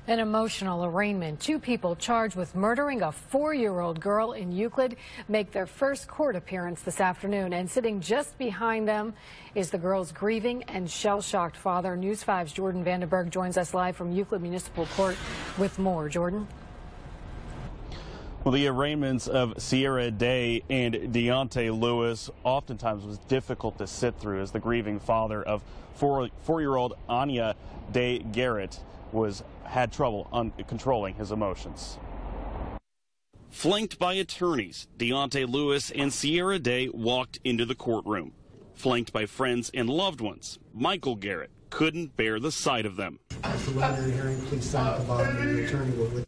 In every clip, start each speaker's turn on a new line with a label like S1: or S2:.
S1: An emotional arraignment. Two people charged with murdering a 4-year-old girl in Euclid make their first court appearance this afternoon. And sitting just behind them is the girl's grieving and shell-shocked father. News 5's Jordan Vandenberg joins us live from Euclid Municipal Court with more. Jordan?
S2: Well, the arraignments of Sierra Day and Deontay Lewis oftentimes was difficult to sit through, as the grieving father of four-year-old Anya Day Garrett had trouble controlling his emotions. Flanked by attorneys, Deontay Lewis and Sierra Day walked into the courtroom. Flanked by friends and loved ones, Michael Garrett couldn't bear the sight of them.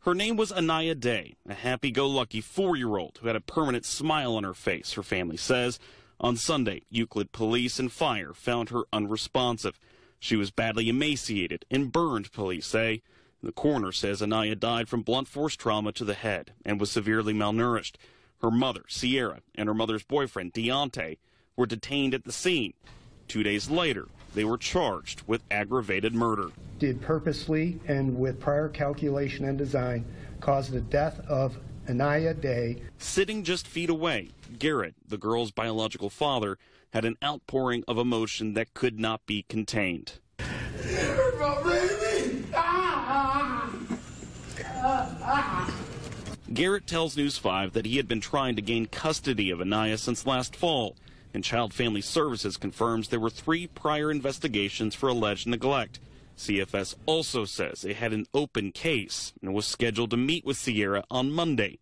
S2: Her name was Anaya Day, a happy-go-lucky 4-year-old who had a permanent smile on her face, her family says. On Sunday, Euclid police and fire found her unresponsive. She was badly emaciated and burned, police say. The coroner says Anaya died from blunt force trauma to the head and was severely malnourished. Her mother, Sierra, and her mother's boyfriend, Deontay, were detained at the scene. 2 days later, they were charged with aggravated murder.
S3: Did purposely and with prior calculation and design cause the death of Anaya Day.
S2: Sitting just feet away, Garrett, the girl's biological father, had an outpouring of emotion that could not be contained. Garrett tells News 5 that he had been trying to gain custody of Anaya since last fall, and Child Family Services confirms there were 3 prior investigations for alleged neglect. CFS also says it had an open case and was scheduled to meet with Sierra on Monday.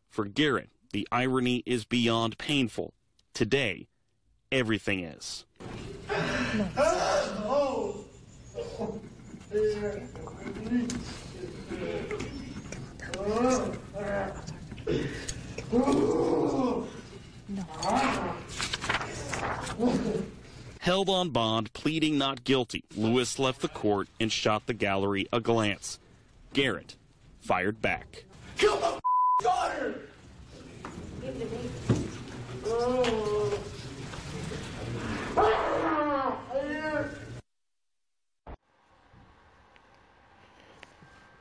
S2: For Garrett, the irony is beyond painful. Today, everything is. Held on bond, pleading not guilty, Lewis left the court and shot the gallery a glance. Garrett fired back.
S4: Kill my daughter!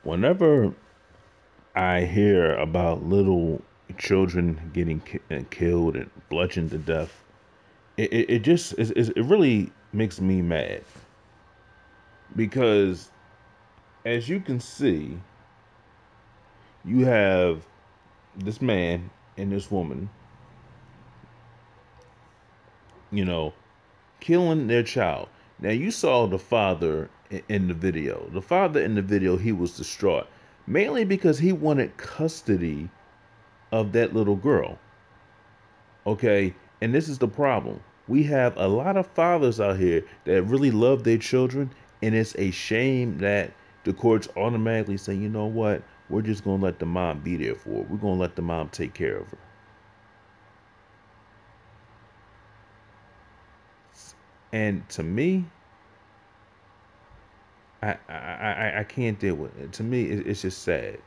S5: Whenever I hear about little children getting killed and bludgeoned to death, it really makes me mad, because as you can see, you have this man and this woman, killing their child. Now, you saw the father in the video. The father in the video, he was distraught, mainly because he wanted custody of that little girl. Okay, and this is the problem. We have a lot of fathers out here that really love their children, and it's a shame that the courts automatically say, you know what, we're just going to let the mom be there for her. We're going to let the mom take care of her. And to me, I can't deal with it. To me, it's just sad.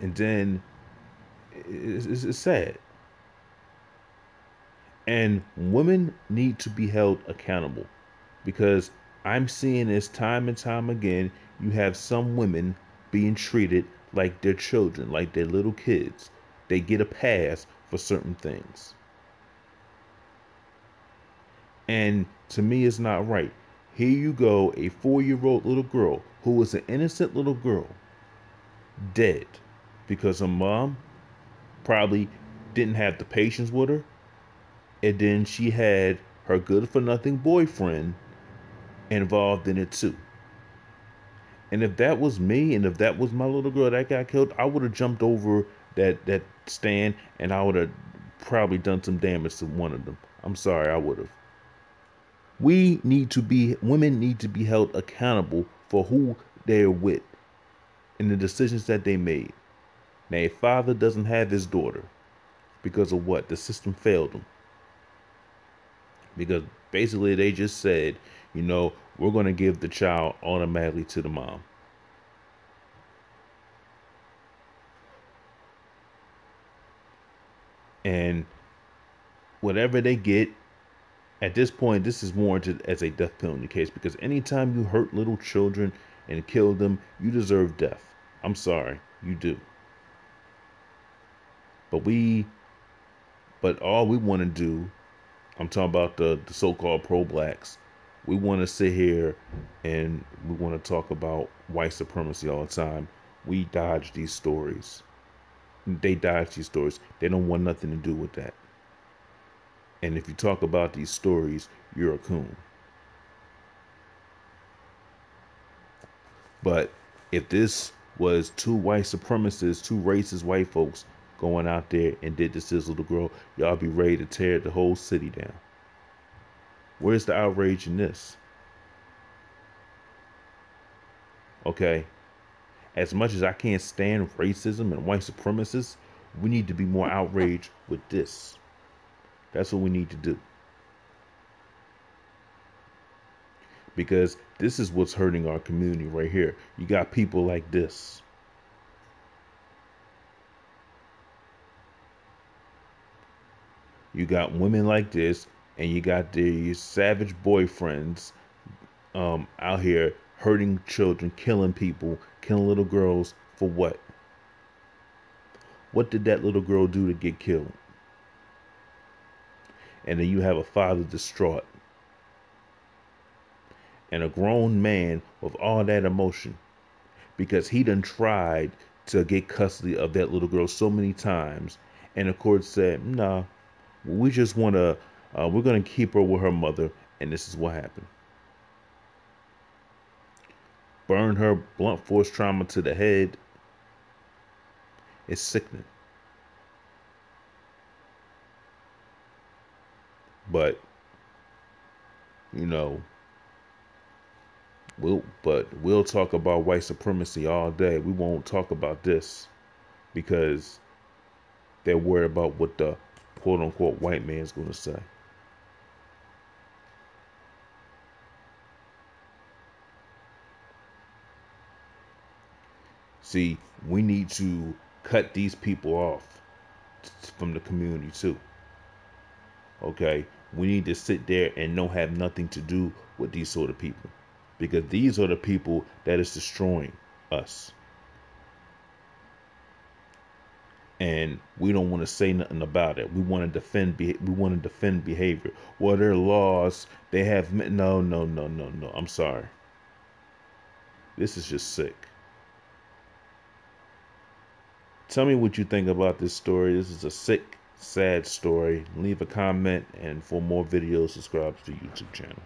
S5: And then it's sad. And women need to be held accountable, because I'm seeing this time and time again. You have some women being treated like they're children, like they're little kids. They get a pass for certain things. And to me, it's not right. Here you go, a 4-year-old little girl who was an innocent little girl, dead because her mom probably didn't have the patience with her, and then she had her good-for-nothing boyfriend involved in it too. And if that was me, and if that was my little girl that got killed, I would have jumped over that stand, and I would have probably done some damage to one of them. I'm sorry, I would have. Women need to be held accountable for who they're with and the decisions that they made. Now, a father doesn't have his daughter because of what? The system failed him. Because basically they just said, we're going to give the child automatically to the mom. And whatever they get, At this point, this is warranted as a death penalty case, because anytime you hurt little children and kill them, you deserve death. I'm sorry, you do. But all we want to do, I'm talking about the so-called pro-blacks, we want to sit here and we want to talk about white supremacy all the time. We dodge these stories. They dodge these stories. They don't want nothing to do with that. And if you talk about these stories, you're a coon. But if this was two white supremacists, two racist white folks going out there and did this to this little girl, y'all be ready to tear the whole city down. Where's the outrage in this? Okay? As much as I can't stand racism and white supremacists, we need to be more outraged with this. That's what we need to do. Because this is what's hurting our community right here. You got people like this. You got women like this, and you got these savage boyfriends out here hurting children, killing people, killing little girls for what? What did that little girl do to get killed? And then you have a father distraught. And a grown man with all that emotion, because he done tried to get custody of that little girl so many times, and the court said, nah, we just want to, we're going to keep her with her mother, and this is what happened. Burn her, blunt force trauma to the head. It's sickening. But, you know, we'll talk about white supremacy all day. We won't talk about this because they're worried about what the quote unquote white man's going to say. See, we need to cut these people off from the community too. Okay? We need to sit there and don't have nothing to do with these sort of people, because these are the people that is destroying us. And we don't want to say nothing about it. We want to defend. We want to defend behavior. Well, there are laws. They have no. I'm sorry. This is just sick. Tell me what you think about this story. This is a sick, sad story. Leave a comment, and for more videos, subscribe to the YouTube channel.